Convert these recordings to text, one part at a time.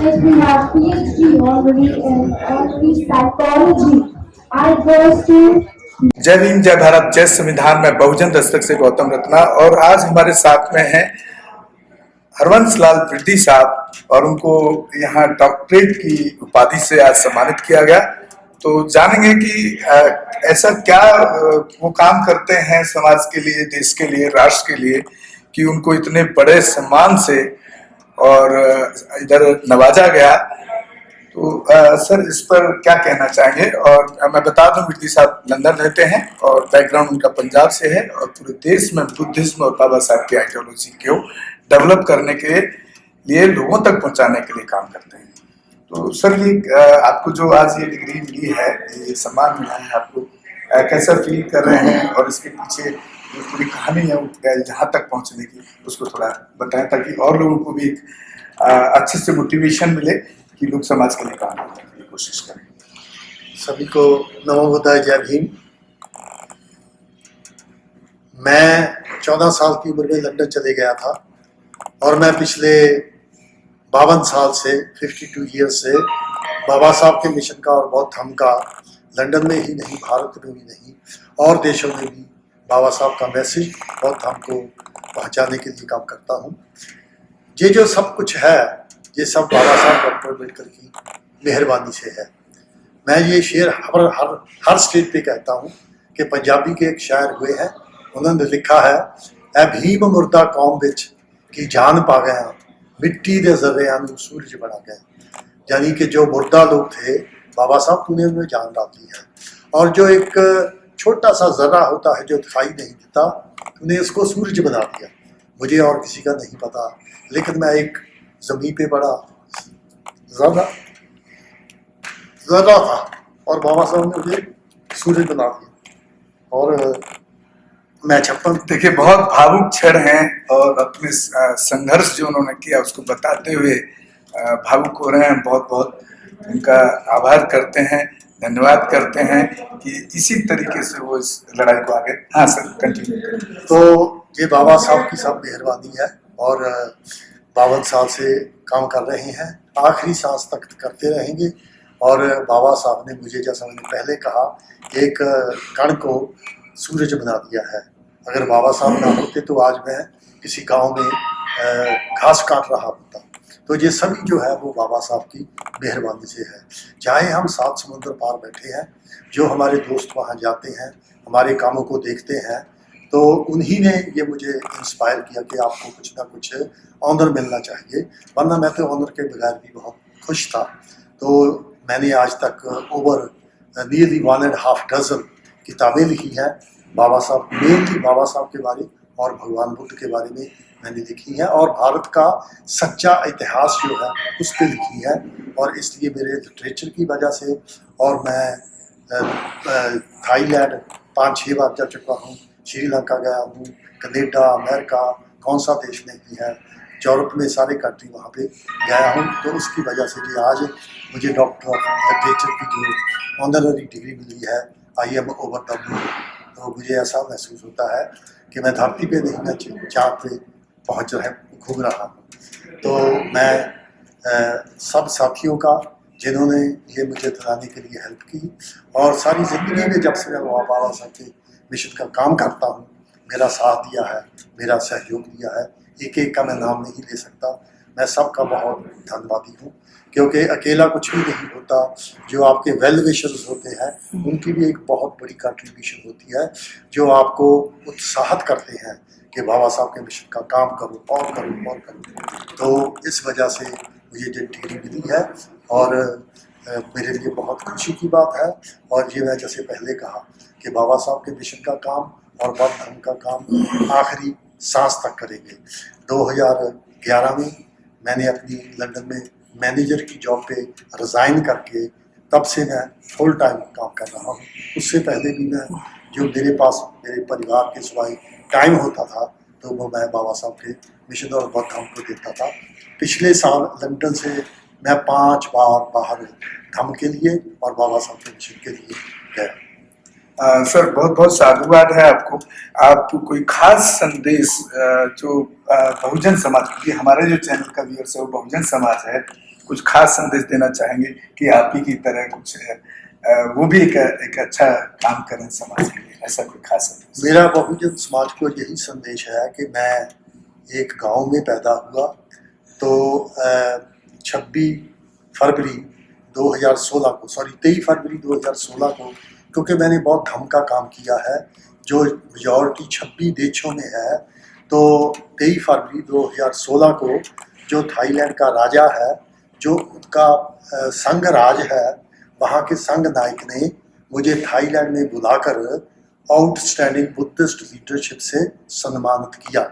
PhD have PhD already in psychology. I goes to जय भीम, जय भारत, जय संविधान में बहुजन दस्तक से गौतम रत्ना। और आज हमारे साथ में हैं हरवंश लाल वृद्धि साहब और उनको यहाँ डॉक्टरेट की उपाधि से आज सम्मानित किया गया। तो जानेंगे कि ऐसा क्या वो काम करते हैं समाज के लिए, देश के लिए, राष्ट्र के लिए कि उनको इतने बड़े सम्मान से और इधर नवाजा गया। तो सर, इस पर क्या कहना चाहेंगे? और मैं बता दूं, वृद्धि साहब लंदन रहते हैं और बैकग्राउंड उनका पंजाब से है और पूरे देश में बुद्धिज्म और बाबा साहब की आइडियोलॉजी को डेवलप करने के लिए, लोगों तक पहुंचाने के लिए काम करते हैं। तो सर, ये आपको जो आज ये डिग्री मिली है, ये सम्मान मिला है, आपको कैसा फील कर रहे हैं? और इसके पीछे जो पूरी कहानी है जहाँ तक पहुंचने की, उसको थोड़ा बताएं ताकि और लोगों को भी अच्छे से मोटिवेशन मिले कि लोग समाज के लिए काम करने की कोशिश करें। सभी को नमो बुद्धाय, जय भीम। मैं 14 साल की उम्र में लंदन चले गया था और मैं पिछले 52 साल से 52 ईयर्स से बाबा साहब के मिशन का और बौद्ध धर्म का लंदन में ही नहीं, भारत में भी नहीं और देशों में भी बाबा साहब का मैसेज बौद्ध धर्म को पहुंचाने के लिए काम करता हूं। ये जो सब कुछ है, ये सब बाबा साहब डॉक्टर अम्बेडकर की मेहरबानी से है। मैं ये शेर हर स्टेज पे कहता हूँ कि पंजाबी के एक शायर हुए हैं, उन्होंने लिखा है, ऐ भीम मुर्दा कौम बिच की जान पा गया, मिट्टी दे जर्रियां नूं सूरज बना गया। यानी कि जो मुर्दा लोग थे, बाबा साहब तूने उनमें जान डाल दी है, और जो एक छोटा सा जर्रा होता है जो दिखाई नहीं देता, तूने उसको सूरज बना दिया। मुझे और किसी का नहीं पता, लेकिन मैं एक जमीन पे बड़ा ज़रा था और बाबा साहब ने मुझे सूरज बना दिया। और मैं 56। देखिए, बहुत भावुक क्षण हैं और अपने संघर्ष जो उन्होंने किया उसको बताते हुए भावुक हो रहे हैं। बहुत बहुत उनका आभार करते हैं, धन्यवाद करते हैं कि इसी तरीके से वो इस लड़ाई को आगे। हाँ सर, कंटिन्यू करें। तो ये बाबा साहब की सब मेहरबानी है और 52 साल से काम कर रहे हैं, आखिरी सांस तक करते रहेंगे। और बाबा साहब ने मुझे, जैसा मैंने पहले कहा, एक कण को सूरज बना दिया है। अगर बाबा साहब ना होते तो आज मैं किसी गांव में घास काट रहा होता। तो ये सभी जो है वो बाबा साहब की मेहरबानी से है। चाहे हम 7 समुद्र पार बैठे हैं, जो हमारे दोस्त वहाँ जाते हैं, हमारे कामों को देखते हैं, तो उन्हीं ने ये मुझे इंस्पायर किया कि आपको कुछ ना कुछ ऑनर मिलना चाहिए, वरना मैं तो ऑनर के बगैर भी बहुत खुश था। तो मैंने आज तक ओवर नियरली 1.5 डज़न किताबें लिखी हैं बाबा साहब, मेनली बाबा साहब के बारे और भगवान बुद्ध के बारे में मैंने लिखी है, और भारत का सच्चा इतिहास जो है उस पर लिखी है। और इसलिए मेरे लिटरेचर की वजह से, और मैं थाईलैंड 5-6 बार जा चुका हूँ, श्रीलंका गया हूँ, कनेडा, अमेरिका, कौन सा देश नहीं है, यूरोप में सारे कंट्री वहाँ पे गया हूँ। तो उसकी वजह से कि आज मुझे डॉक्टर ऑफ लिटरेचर की जो ऑनररी डिग्री मिली है, IM ओवर द मून, तो मुझे ऐसा महसूस होता है कि मैं धरती पे नहीं, मैं चाँद पे पहुँच रहा घूम रहा हूँ। तो मैं सब साथियों का, जिन्होंने ये मुझे दिलाने के लिए हेल्प की, और सारी ज़िंदगी में जब से मैं बाबा साहब के मिशन का काम करता हूँ, मेरा साथ दिया है, मेरा सहयोग दिया है, एक एक का मैं नाम नहीं ले सकता। मैं सबका बहुत धन्यवादी हूँ, क्योंकि अकेला कुछ भी नहीं होता। जो आपके वेल विशर्स होते हैं, उनकी भी एक बहुत बड़ी कंट्रीब्यूशन होती है, जो आपको उत्साहित करते हैं कि बाबा साहब के मिशन का काम करो और करो और करो। तो इस वजह से मुझे जो डिग्री मिली है, और मेरे लिए बहुत खुशी की बात है। और ये मैं जैसे पहले कहा कि बाबा साहब के मिशन का काम और बौद्ध धर्म का काम आखिरी सांस तक करेंगे। 2011 में मैंने अपनी लंदन में मैनेजर की जॉब पे रिज़ाइन करके, तब से मैं फुल टाइम काम कर रहा हूँ। उससे पहले भी मैं, जो मेरे पास मेरे परिवार के सिवाय टाइम होता था, तो वो मैं बाबा साहब के मिशन और बौद्ध धर्म को देता था। पिछले साल लंदन से मैं 5 बार बाहर धर्म के लिए और बाबा साहब के मिशन के लिए गया। सर, बहुत बहुत साधुवाद है आपको। आप कोई खास संदेश जो बहुजन समाज, क्योंकि हमारे जो चैनल का व्यूअर्स है वो बहुजन समाज है, कुछ खास संदेश देना चाहेंगे कि आप ही की तरह कुछ वो भी एक अच्छा काम करें समाज के लिए, ऐसा कोई खास संदेश? मेरा बहुजन समाज को यही संदेश है कि मैं एक गांव में पैदा हुआ, तो 26 फरवरी 2016 को, सॉरी 23 फरवरी 2016 को, क्योंकि मैंने बहुत धम का काम किया है जो मेजॉरिटी 26 देशों में है, तो 23 फरवरी 2016 को जो थाईलैंड का राजा है, जो उसका संघ राज है, वहाँ के संघ नायक ने मुझे थाईलैंड में बुलाकर आउटस्टैंडिंग बुद्धिस्ट लीडरशिप से सम्मानित किया।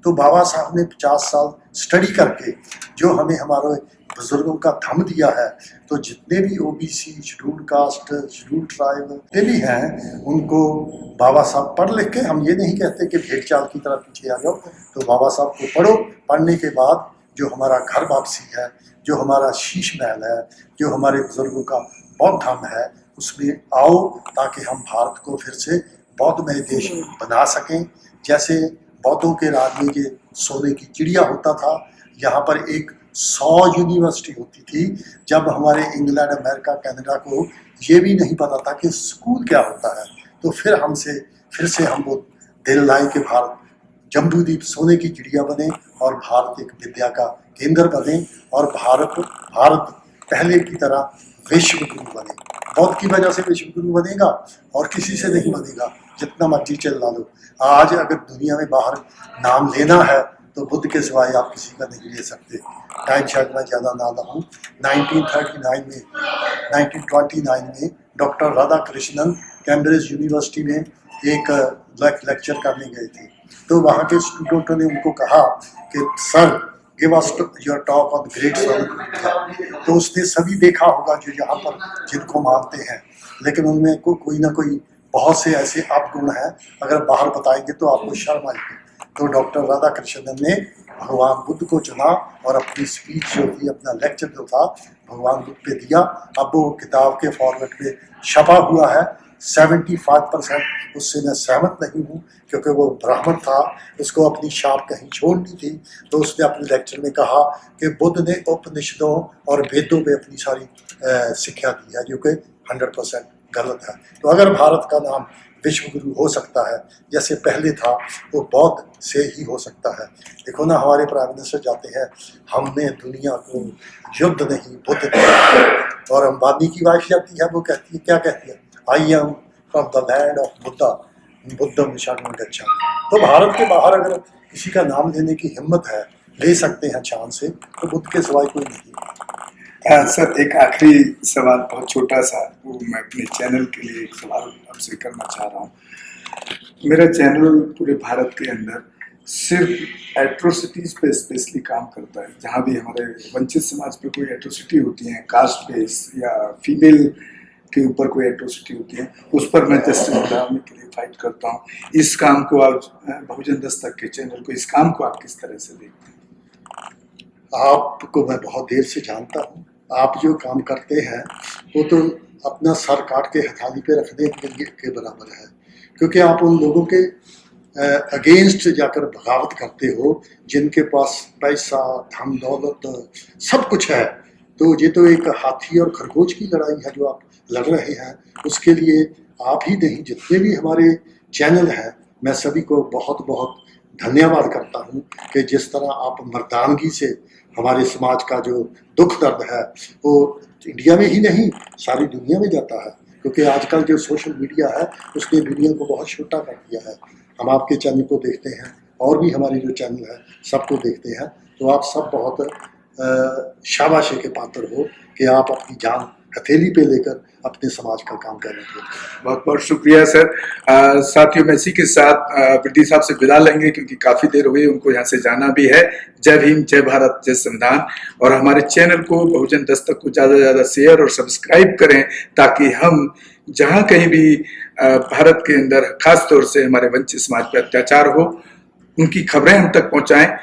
तो बाबा साहब ने 50 साल स्टडी करके जो हमें हमारे बुजुर्गों का धम दिया है, तो जितने भी OBC, scheduled caste, scheduled tribe जितने भी हैं, उनको बाबा साहब पढ़ लिख के, हम ये नहीं कहते कि भेड़ चाल की तरह पीछे आ जाओ, तो बाबा साहब को पढ़ो, पढ़ने के बाद जो हमारा घर वापसी है, जो हमारा शीश महल है, जो हमारे बुजुर्गों का बौद्ध धम है, उसमें आओ ताकि हम भारत को फिर से बौद्धमय देश बना सकें। जैसे बौद्धों के राज में ये सोने की चिड़िया होता था, यहाँ पर एक 100 यूनिवर्सिटी होती थी। जब हमारे इंग्लैंड, अमेरिका, कनाडा को ये भी नहीं पता था कि स्कूल क्या होता है, तो फिर से हम वो दिल लाए कि भारत जम्बूद्वीप सोने की चिड़िया बने और भारत एक विद्या का केंद्र बने और भारत पहले की तरह विश्व गुरु बने। बौद्ध की वजह से विश्व गुरु बनेगा और किसी से नहीं बनेगा, जितना मर्जी चिल्ला लो। आज अगर दुनिया में बाहर नाम लेना है तो बुद्ध के सिवाय आप किसी का नहीं ले सकते। टाइम शायद मैं ज़्यादा ना लाऊं, 1929 में doctor Radha Krishnan Cambridge university में एक लेक्चर करने गए थे, तो वहाँ के स्टूडेंटों ने उनको कहा कि sir give us your talk on great Swami. तो उसने सभी देखा होगा जो यहाँ पर जिनको मानते हैं, लेकिन उनमें कोई ना कोई बहुत से ऐसे अवगुण हैं, अगर बाहर बताएंगे तो आपको शर्म आएगी। तो डॉक्टर राधा कृष्णन ने भगवान बुद्ध को चुना और अपनी स्पीच जो थी, अपना लेक्चर जो था, भगवान बुद्ध पे दिया। अब वो किताब के फॉर्मेट में छपा हुआ है। 75% उससे मैं सहमत नहीं हूँ, क्योंकि वो ब्राह्मण था, उसको अपनी छाप कहीं छोड़नी थी। तो उसने अपने लेक्चर में कहा कि बुद्ध ने उपनिषदों और वेदों पे अपनी सारी शिक्षा दी है, जो कि 100% गलत है। तो अगर भारत का नाम विश्व गुरु हो सकता है जैसे पहले था, वो बौद्ध से ही हो सकता है। देखो ना, हमारे प्राइम मिनिस्टर जाते हैं, हमने दुनिया को युद्ध नहीं बुद्ध दिया। और अंबानी की वाइफ जाती है, वो कहती है, क्या कहती है, I am from the land of Buddha, बुद्धम शरणं गच्छामि। तो भारत के बाहर अगर किसी का नाम लेने की हिम्मत है, ले सकते हैं चांद से, तो बुद्ध के सिवाय कोई नहीं। सर, एक आखिरी सवाल, बहुत छोटा सा, वो मैं अपने चैनल के लिए एक सवाल आपसे करना चाह रहा हूँ। मेरा चैनल पूरे भारत के अंदर सिर्फ एट्रोसिटीज पे स्पेशली काम करता है। जहाँ भी हमारे वंचित समाज पे कोई एट्रोसिटी होती है, कास्ट बेस या फीमेल के ऊपर कोई एट्रोसिटी होती है, उस पर मैं जस्टिस दिलाने के लिए फाइट करता हूँ। इस काम को आप, बहुजन दस्तक के चैनल को, इस काम को आप किस तरह से देखते हैं? आपको मैं बहुत देर से जानता हूँ, आप जो काम करते हैं वो तो अपना सर काट के हथेली पे रखने के बराबर है, क्योंकि आप उन लोगों के अगेंस्ट जाकर बगावत करते हो जिनके पास पैसा, धन दौलत सब कुछ है। तो ये तो एक हाथी और खरगोश की लड़ाई है जो आप लड़ रहे हैं। उसके लिए आप ही नहीं, जितने भी हमारे चैनल हैं, मैं सभी को बहुत बहुत धन्यवाद करता हूँ कि जिस तरह आप मर्दानगी से हमारे समाज का जो दुख दर्द है वो इंडिया में ही नहीं सारी दुनिया में जाता है, क्योंकि आजकल जो सोशल मीडिया है उसने दुनिया को बहुत छोटा कर दिया है। हम आपके चैनल को देखते हैं और भी हमारे जो चैनल है सबको देखते हैं, तो आप सब बहुत शाबाशी के पात्र हो कि आप अपनी जान हथेली पे लेकर अपने समाज का काम कर रहे हैं। बहुत बहुत शुक्रिया सर। साथियों, मैं इसी के साथ वृद्धि साहब से विदा लेंगे, क्योंकि काफ़ी देर हुई, उनको यहाँ से जाना भी है। जय भीम, जय भारत, जय संविधान। और हमारे चैनल को, बहुजन दस्तक को ज़्यादा से ज़्यादा शेयर और सब्सक्राइब करें, ताकि हम जहाँ कहीं भी भारत के अंदर, खास तौर से हमारे वंचित समाज पर अत्याचार हो, उनकी खबरें हम तक पहुँचाएँ,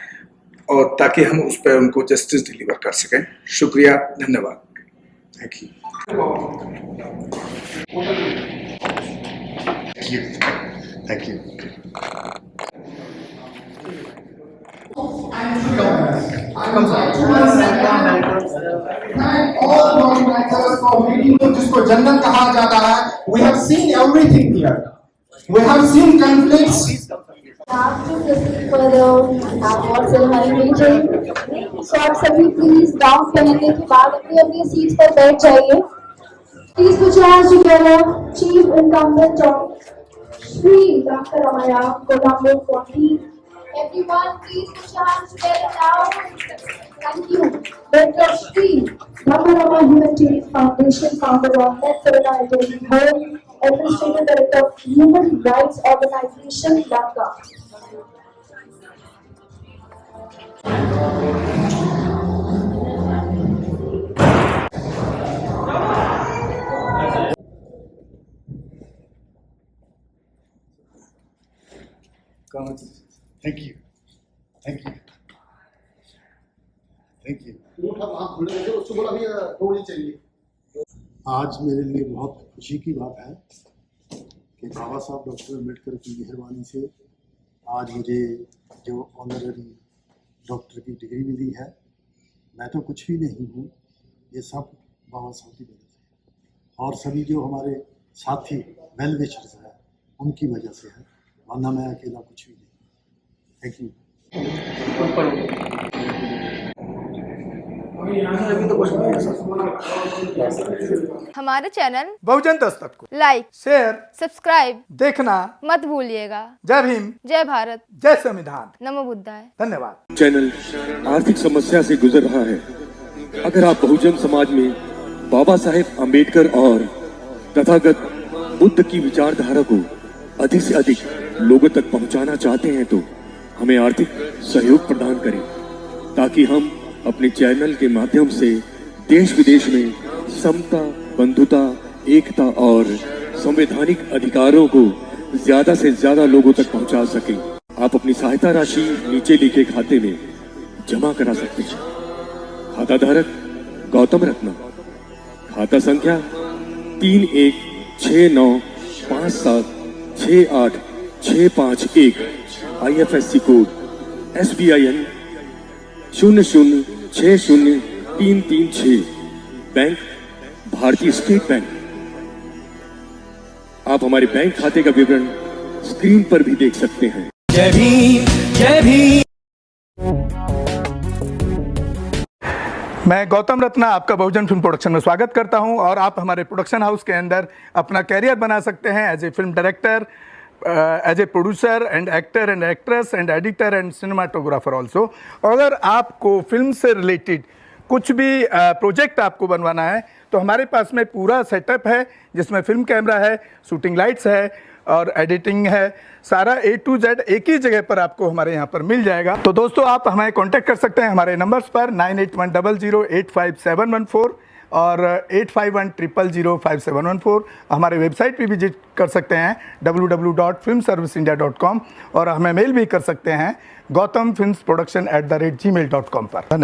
और ताकि हम उस पर उनको जस्टिस डिलीवर कर सकें। शुक्रिया, धन्यवाद। Thank you. Thank you. Come on. Thank all Lord actors for making it जिसको जन्नत कहा जाता है. We have seen everything here. We have seen conflicts. Now to proceed further, award ceremony will change. So आप सभी please gown पहनने के बाद अपनी अपनी सीट्स पर बैठ जाइए. Please put your hands together. Chief Incumbent Dr. Shri Dr. Amaya, Colombo 14. Everyone, please put your hands together now. Thank you. Dr. Shri Dr. Amaya Humanitarian Foundation, founder of Net Solidarity Home, Administrative Director of Human Rights Organization, Lanka. Thank you, thank you, thank you. आज मेरे लिए बहुत खुशी की बात है कि बाबा साहब डॉक्टर अम्बेडकर की मेहरबानी से आज मुझे जो ऑनररी डॉक्टर की डिग्री मिली है। मैं तो कुछ भी नहीं हूँ, ये सब बाबा साहब की वजह से और सभी जो हमारे साथी वेल विशर्स हैं उनकी वजह से है, वरना मैं अकेला कुछ भी नहीं। Thank you. हमारे चैनल बहुजन दस्तक को लाइक, शेयर, सब्सक्राइब देखना मत भूलिएगा। जय भीम, जय भारत, जय संविधान, नमो बुद्धाय। धन्यवाद। चैनल आर्थिक समस्या से गुजर रहा है। अगर आप बहुजन समाज में बाबा साहेब अम्बेडकर और तथागत बुद्ध की विचारधारा को अधिक से अधिक लोगों तक पहुंचाना चाहते हैं तो हमें आर्थिक सहयोग प्रदान करें, ताकि हम अपने चैनल के माध्यम से देश विदेश में समता, बंधुता, एकता और संवैधानिक अधिकारों को ज्यादा से ज्यादा लोगों तक पहुंचा सकें। आप अपनी सहायता राशि नीचे लिखे खाते में जमा करा सकते हैं। खाता धारक गौतम रत्ना, खाता संख्या 316957686551, IFSC कोड SBIN 0060336, बैंक भारतीय स्टेट बैंक। आप हमारे बैंक खाते का विवरण स्क्रीन पर भी देख सकते हैं। जय भीम, जय भीम। मैं गौतम रत्ना आपका बहुजन फिल्म प्रोडक्शन में स्वागत करता हूं और आप हमारे प्रोडक्शन हाउस के अंदर अपना कैरियर बना सकते हैं as a film director, as a producer and actor and actress and editor and cinematographer also. अगर आपको फिल्म से रिलेटेड कुछ भी प्रोजेक्ट आपको बनवाना है तो हमारे पास में पूरा सेटअप है, जिसमें फिल्म कैमरा है, शूटिंग लाइट्स है और एडिटिंग है। सारा A to Z एक ही जगह पर आपको हमारे यहाँ पर मिल जाएगा। तो दोस्तों आप हमें कांटेक्ट कर सकते हैं हमारे नंबर्स पर 9810085714 और 8510005714। हमारे वेबसाइट पे विजिट कर सकते हैं www.filmserviceindia.com और हमें मेल भी कर सकते हैं gautamfilmsproduction@gmail.com पर। धन्यवाद।